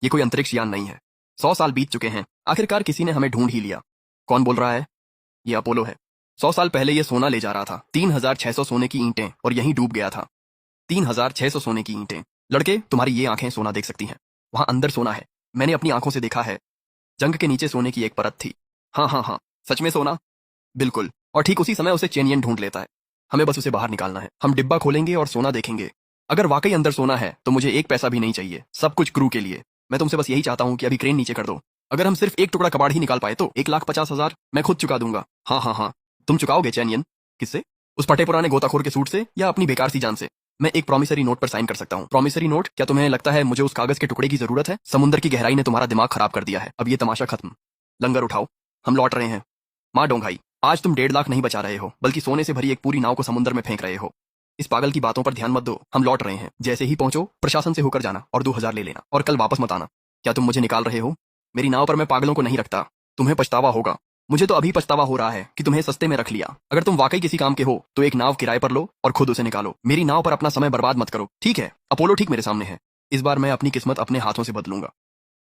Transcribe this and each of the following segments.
ये कोई अंतरिक्ष यान नहीं है। 100 साल बीत चुके हैं, आखिरकार किसी ने हमें ढूंढ ही लिया। कौन बोल रहा है? ये अपोलो है। 100 साल पहले ये सोना ले जा रहा था, 3600 सोने की ईंटें, और यहीं डूब गया था। 3600 सोने की ईंटें। लड़के, तुम्हारी ये आंखें सोना देख सकती हैं। वहां अंदर सोना है, मैंने अपनी आंखों से देखा है। जंग के नीचे सोने की एक परत थी। हाँ हाँ हाँ, सच में सोना। बिल्कुल, और ठीक उसी समय उसे चेनियन ढूंढ लेता है। हमें बस उसे बाहर निकालना है। हम डिब्बा खोलेंगे और सोना देखेंगे। अगर वाकई अंदर सोना है तो मुझे एक पैसा भी नहीं चाहिए, सब कुछ क्रू के लिए। मैं तुमसे बस यही चाहता हूँ कि अभी क्रेन नीचे कर दो। अगर हम सिर्फ एक टुकड़ा कबाड़ ही निकाल पाए तो 1,50,000 मैं खुद चुका दूंगा। हाँ हाँ हाँ, तुम चुकाओगे चैनियन? किससे? उस फटे पुराने गोताखोर के सूट से या अपनी बेकार सी जान से? मैं एक प्रॉमिसरी नोट पर साइन कर सकता हूँ। Promissory note? क्या तुम्हें लगता है मुझे उस कागज के टुकड़े की जरूरत है? समुद्र की गहराई ने तुम्हारा दिमाग खराब कर दिया है। अब ये तमाशा खत्म। लंगर उठाओ, हम लौट रहे हैं। माँ डोंगाई, आज तुम 1.5 लाख नहीं बचा रहे हो, बल्कि सोने से भरी एक पूरी नाव को समुद्र में फेंक रहे हो। इस पागल की बातों पर ध्यान मत दो, हम लौट रहे हैं। जैसे ही पहुंचो प्रशासन से होकर जाना और 2,000 ले लेना, और कल वापस मत आना। क्या तुम मुझे निकाल रहे हो? मेरी नाव पर मैं पागलों को नहीं रखता। तुम्हें पछतावा होगा। मुझे तो अभी पछतावा हो रहा है कि तुम्हें सस्ते में रख लिया। अगर तुम वाकई किसी काम के हो तो एक नाव किराए पर लो और खुद उसे निकालो। मेरी नाव पर अपना समय बर्बाद मत करो, ठीक है? अपोलो ठीक मेरे सामने है। इस बार मैं अपनी किस्मत अपने हाथों से बदलूंगा।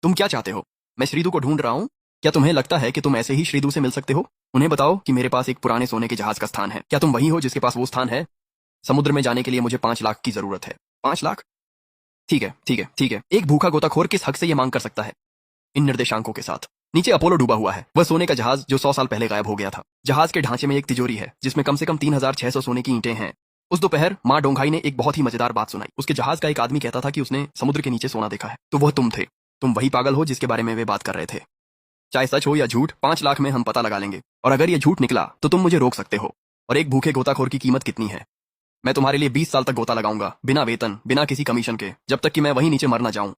तुम क्या चाहते हो? मैं श्रीदू को ढूंढ रहा हूँ। क्या तुम्हें लगता है कि तुम ऐसे ही श्रीदू से मिल सकते हो? उन्हें बताओ कि मेरे पास एक पुराने सोने के जहाज का स्थान है। क्या तुम वही हो जिसके पास वो स्थान है? समुद्र में जाने के लिए मुझे 5 लाख की जरूरत है। 5 लाख? ठीक है ठीक है ठीक है। एक भूखा गोताखोर किस हक से ये मांग कर सकता है? इन निर्देशांकों के साथ। नीचे अपोलो डूबा हुआ है, वह सोने का जहाज जो 100 साल पहले गायब हो गया था। जहाज के ढांचे में एक तिजोरी है जिसमें कम से कम 3600 सोने की ईंटें हैं। उस दोपहर माँ डोंघाई ने एक बहुत ही मजेदार बात सुनाई। उसके जहाज का एक आदमी कहता था कि उसने समुद्र के नीचे सोना देखा है। तो वह तुम थे। तुम वही पागल हो जिसके बारे में वे बात कर रहे थे। चाहे सच हो या झूठ, 5 लाख में हम पता लगा लेंगे। और अगर ये झूठ निकला तो तुम मुझे रोक सकते हो। और एक भूखे गोताखोर की कीमत कितनी है? मैं तुम्हारे लिए 20 साल तक गोता लगाऊंगा, बिना वेतन, बिना किसी कमीशन के, जब तक कि मैं वहीं नीचे मर ना जाऊं।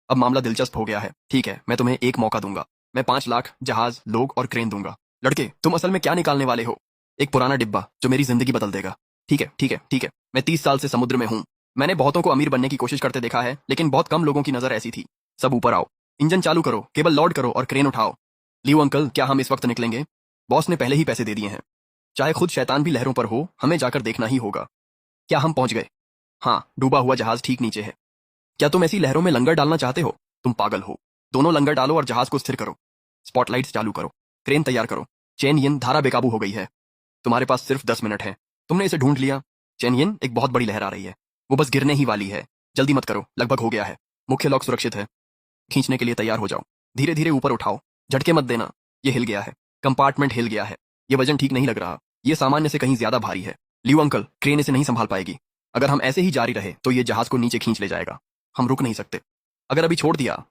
अब मामला दिलचस्प हो गया है। ठीक है, मैं तुम्हें एक मौका दूंगा। मैं 5 लाख, जहाज, लोग और क्रेन दूंगा। लड़के, तुम असल में क्या निकालने वाले हो? एक पुराना डिब्बा जो मेरी जिंदगी बदल देगा। ठीक है ठीक है ठीक है। मैं 30 साल से समुद्र में हूं। मैंने बहुतों को अमीर बनने की कोशिश करते देखा है, लेकिन बहुत कम लोगों की नजर ऐसी थी। सब ऊपर आओ, इंजन चालू करो, केबल लोड करो और क्रेन उठाओ। लियो अंकल, क्या हम इस वक्त निकलेंगे? बॉस ने पहले ही पैसे दे दिए हैं। चाहे खुद शैतान भी लहरों पर हो, हमें जाकर देखना ही होगा। क्या हम पहुंच गए? हाँ, डूबा हुआ जहाज ठीक नीचे है। क्या तुम ऐसी लहरों में लंगर डालना चाहते हो? तुम पागल हो। दोनों लंगर डालो और जहाज को स्थिर करो। स्पॉटलाइट्स चालू करो, क्रेन तैयार करो। चेनयन, धारा बेकाबू हो गई है। तुम्हारे पास सिर्फ 10 मिनट है। तुमने इसे ढूंढ लिया। चेनयन, एक बहुत बड़ी लहर आ रही है। वो बस गिरने ही वाली है। जल्दी मत करो, लगभग हो गया है। मुख्य लॉक सुरक्षित है। खींचने के लिए तैयार हो जाओ। धीरे धीरे ऊपर उठाओ, झटके मत देना। ये हिल गया है, कंपार्टमेंट हिल गया है। ये वजन ठीक नहीं लग रहा। ये सामान्य से कहीं ज्यादा भारी है। लियो अंकल, क्रेन इसे नहीं संभाल पाएगी। अगर हम ऐसे ही जारी रहे तो ये जहाज को नीचे खींच ले जाएगा। हम रुक नहीं सकते। अगर अभी छोड़ दिया